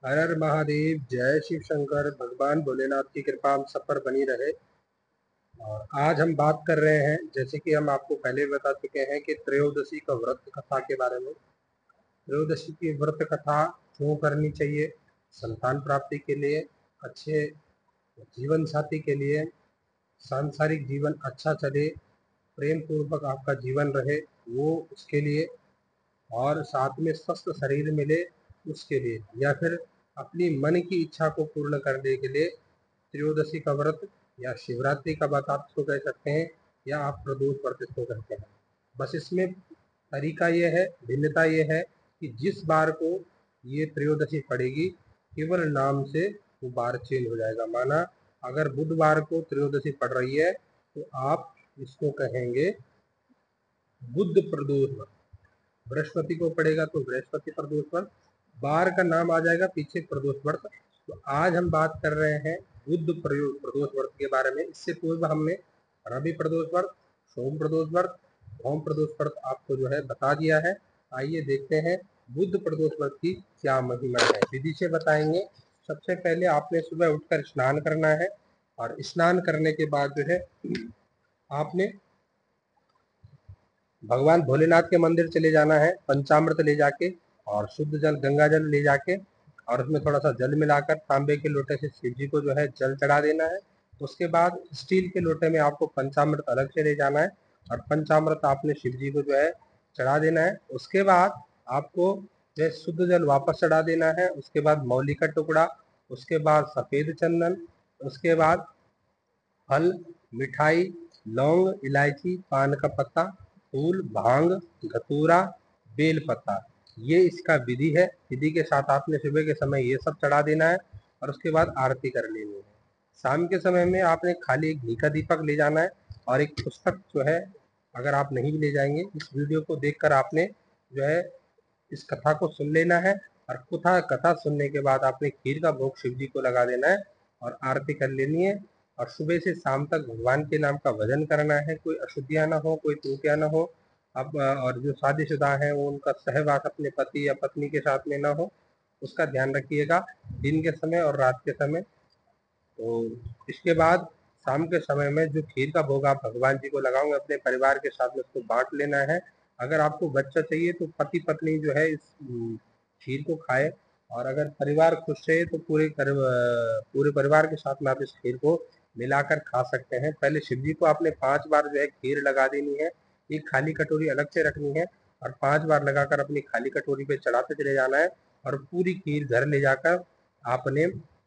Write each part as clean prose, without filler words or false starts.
हर हर महादेव, जय शिव शंकर। भगवान भोलेनाथ की कृपा हम सब पर बनी रहे। और आज हम बात कर रहे हैं, जैसे कि हम आपको पहले बता चुके हैं, कि त्रयोदशी का व्रत कथा के बारे में। त्रयोदशी की व्रत कथा क्यों करनी चाहिए? संतान प्राप्ति के लिए, अच्छे जीवन साथी के लिए, सांसारिक जीवन अच्छा चले, प्रेम पूर्वक आपका जीवन रहे, वो उसके लिए। और साथ में स्वस्थ शरीर मिले, उसके लिए। या फिर अपनी मन की इच्छा को पूर्ण करने के लिए त्रयोदशी का व्रत, या शिवरात्रि का व्रत आप इसको कह सकते हैं, या आप प्रदोष व्रत इसको कहते हैं। बस इसमें तरीका ये है, भिन्नता ये है कि जिस बार को ये त्रयोदशी पड़ेगी, केवल नाम से वो बार चेंज हो जाएगा। माना अगर बुधवार को त्रयोदशी पड़ रही है तो आप इसको कहेंगे बुध प्रदोष व्रत। बृहस्पति को पड़ेगा तो बृहस्पति प्रदोष व्रत, बार का नाम आ जाएगा पीछे प्रदोष व्रत। तो आज हम बात कर रहे हैं बुध प्रदोष व्रत के बारे में। इससे पूर्व हमने रवि प्रदोष व्रत, सोम प्रदोष व्रत, भौम प्रदोष व्रत आपको जो है बता दिया है। आइए देखते हैं बुध प्रदोष व्रत की क्या महिमा है, विधि से बताएंगे। सबसे पहले आपने सुबह उठकर स्नान करना है, और स्नान करने के बाद जो है आपने भगवान भोलेनाथ के मंदिर चले जाना है, पंचामृत ले जाके और शुद्ध जल गंगा जल ले जाके, और उसमें थोड़ा सा जल मिलाकर तांबे के लोटे से शिव जी को जो है जल चढ़ा देना है। उसके बाद स्टील के लोटे में आपको पंचामृत अलग से ले जाना है, और पंचामृत आपने शिव जी को जो है चढ़ा देना है। उसके बाद आपको जो है शुद्ध जल वापस चढ़ा देना है। उसके बाद मौली का टुकड़ा, उसके बाद सफेद चंदन, उसके बाद फल, मिठाई, लौंग, इलायची, पान का पत्ता, फूल, भांग, धतूरा, बेल पत्ता, ये इसका विधि है। विधि के साथ आपने सुबह के समय ये सब चढ़ा देना है, और उसके बाद आरती कर लेनी है। शाम के समय में आपने खाली एक घी का दीपक ले जाना है, और एक पुस्तक जो है, अगर आप नहीं भी ले जाएंगे, इस वीडियो को देखकर आपने जो है इस कथा को सुन लेना है। और कथा कथा सुनने के बाद आपने खीर का भोग शिव जी को लगा देना है, और आरती कर लेनी है। और सुबह से शाम तक भगवान के नाम का भजन करना है। कोई अशुद्धियाँ ना हो, कोई त्रुटियाँ ना हो। अब और जो शादीशुदा हैं वो उनका सहवास अपने पति या पत्नी के साथ में ना हो, उसका ध्यान रखिएगा, दिन के समय और रात के समय। तो इसके बाद शाम के समय में जो खीर का भोग आप भगवान जी को लगाओगे, अपने परिवार के साथ में उसको बांट लेना है। अगर आपको बच्चा चाहिए तो पति पत्नी जो है इस खीर को खाए, और अगर परिवार खुश रहे तो पूरे परिवार के साथ में आप इस खीर को मिलाकर खा सकते हैं। पहले शिव जी को आपने 5 बार जो है खीर लगा देनी है। एक खाली कटोरी अलग से रखनी है, और 5 बार लगाकर अपनी खाली कटोरी पे चढ़ाते चले जाना है। और पूरी खीर घर ले जाकर आपने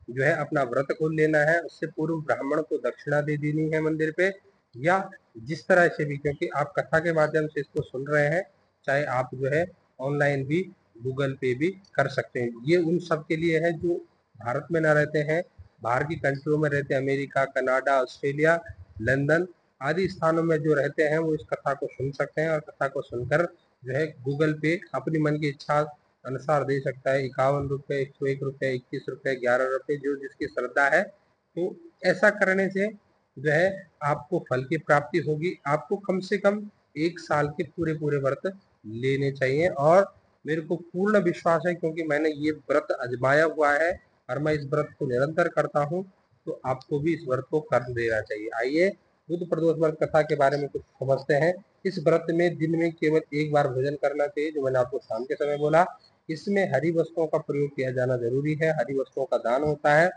जो है अपना व्रत खोल लेना है। उससे पूर्व ब्राह्मण को दक्षिणा दे देनी है मंदिर पे, या जिस तरह से भी, क्योंकि आप कथा के माध्यम से इसको सुन रहे हैं, चाहे आप जो है ऑनलाइन भी गूगल पे भी कर सकते हैं। ये उन सब के लिए है जो भारत में ना रहते हैं, बाहर की कंट्रियों में रहते हैं, अमेरिका, कनाडा, ऑस्ट्रेलिया, लंदन आदि स्थानों में जो रहते हैं, वो इस कथा को सुन सकते हैं। और कथा को सुनकर जो है गूगल पे अपनी मन की इच्छा अनुसार दे सकता है। 51 रुपये, 101 रुपये, 21 रुपये, 11 रुपये, जो जिसकी श्रद्धा है। तो ऐसा करने से जो है आपको फल की प्राप्ति होगी। आपको कम से कम 1 साल के पूरे पूरे व्रत लेने चाहिए, और मेरे को पूर्ण विश्वास है, क्योंकि मैंने ये व्रत आजमाया हुआ है और मैं इस व्रत को निरंतर करता हूँ। तो आपको भी इस व्रत को कर देना चाहिए। आइए बुध प्रदोष व्रत कथा के बारे में कुछ समझते हैं। इस व्रत में दिन में केवल एक बार भोजन करना चाहिए, जो मैंने आपको शाम के समय बोला। इसमें हरी वस्तुओं का प्रयोग किया जाना जरूरी है, हरी वस्तुओं का दान होता है।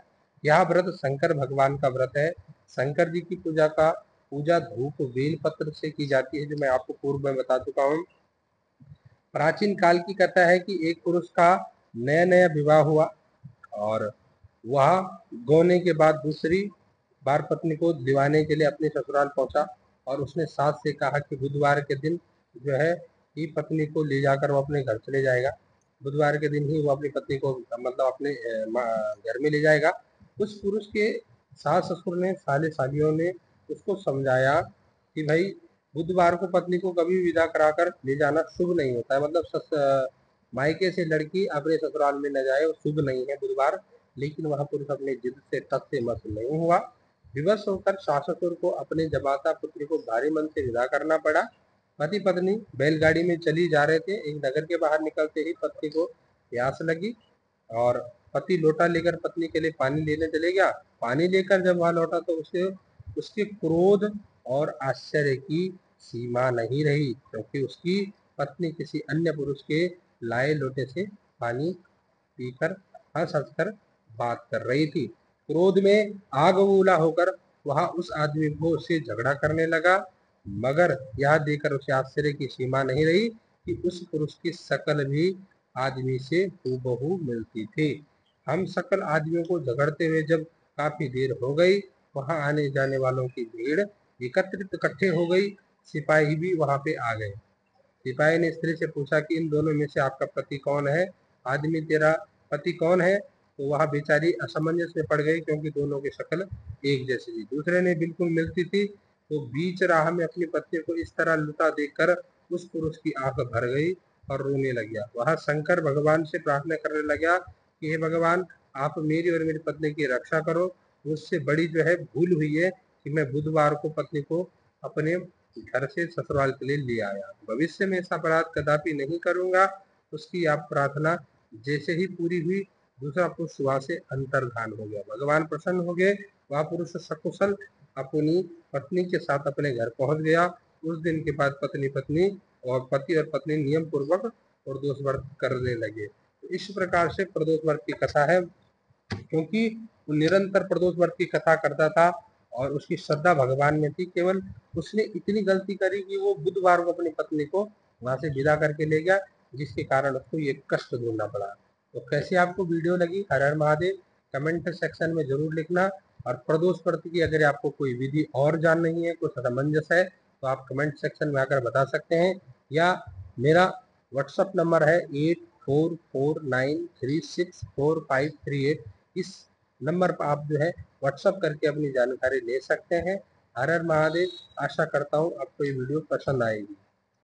यह व्रत शंकर भगवान का व्रत है। शंकर जी की पूजा धूप बेल पत्र से की जाती है, जो मैं आपको पूर्व में बता चुका हूँ। प्राचीन काल की कथा है कि एक पुरुष का नया नया विवाह हुआ, और वह गोने के बाद दूसरी बार पत्नी को दिवाने के लिए अपने ससुराल पहुंचा, और उसने सास से कहा कि बुधवार के दिन जो है ही पत्नी को ले जाकर वो अपने घर चले जाएगा। बुधवार के दिन ही वो अपनी पत्नी को मतलब अपने घर में ले जाएगा। उस पुरुष के सास ससुर ने, साले सालियों ने उसको समझाया कि भाई बुधवार को पत्नी को कभी विदा कराकर ले जाना शुभ नहीं होता है। मतलब मायके से लड़की अपने ससुराल में न जाए, वो शुभ नहीं है बुधवार। लेकिन वह पुरुष अपने जिद से तस से मस नहीं हुआ। विवश होकर सास ससुर को अपने जमाता पुत्री को भारी मन से विदा करना पड़ा। पति पत्नी बैलगाड़ी में चली जा रहे थे। एक नगर के बाहर निकलते ही पत्नी को प्यास लगी, और पति लोटा लेकर पत्नी के लिए पानी लेने चले गया। पानी लेकर जब वहां लौटा तो उसे उसके क्रोध और आश्चर्य की सीमा नहीं रही, क्योंकि उसकी पत्नी किसी अन्य पुरुष के लाए लोटे से पानी पीकर हंस हंस कर बात कर रही थी। क्रोध में आग बबूला होकर वह उस आदमी को उससे झगड़ा करने लगा, मगर यह देखकर उसे आश्चर्य की सीमा नहीं रही कि उस पुरुष की शकल भी आदमी से हूबहू मिलती थी। हम सकल आदमियों को झगड़ते हुए जब काफी देर हो गई, वहां आने जाने वालों की भीड़ एकत्रित इकट्ठे हो गई। सिपाही भी वहां पे आ गए। सिपाही ने स्त्री से पूछा कि इन दोनों में से आपका पति कौन है? आदमी तेरा पति कौन है? तो वह बेचारी असमंजस में पड़ गई, क्योंकि दोनों की शक्ल एक जैसी थी। दूसरे ने बिल्कुल मिलती थी। तो बीच राह में अपनी पत्नी को इस तरह लुटा देखकर उस पुरुष की आंख भर गई और रोने लग गया। वह शंकर भगवान से प्रार्थना करने लगा कि हे भगवान, आप मेरी और मेरी पत्नी की रक्षा करो। मुझसे बड़ी जो है भूल हुई है कि मैं बुधवार को पत्नी को अपने घर से ससुराल के लिए ले आया। भविष्य में ऐसा अपराध कदापि नहीं करूंगा। उसकी आप प्रार्थना जैसे ही पूरी हुई, दूसरा पुरुष वहां से अंतर्धान हो गया। भगवान प्रसन्न हो गए। वह पुरुष सकुशल अपनी पत्नी के साथ अपने घर पहुंच गया। उस दिन के बाद पत्नी पत्नी और पति और पत्नी नियम पूर्वक प्रदोष व्रत करने लगे। तो इस प्रकार से प्रदोष व्रत की कथा है। क्योंकि वो निरंतर प्रदोष व्रत की कथा करता था और उसकी श्रद्धा भगवान में थी। केवल उसने इतनी गलती करी कि वो बुधवार को अपनी पत्नी को वहां से विदा करके ले गया, जिसके कारण उसको ये कष्ट ढूंढना पड़ा। तो कैसी आपको वीडियो लगी? हर हर महादेव। कमेंट सेक्शन में जरूर लिखना। और प्रदोष व्रत की अगर आपको कोई विधि और जाननी है, कुछ असमंजस है, तो आप कमेंट सेक्शन में आकर बता सकते हैं, या मेरा व्हाट्सअप नंबर है 8449364538। इस नंबर पर आप जो है व्हाट्सअप करके अपनी जानकारी ले सकते हैं। हर हर महादेव। आशा करता हूँ आपको ये वीडियो पसंद आएगी।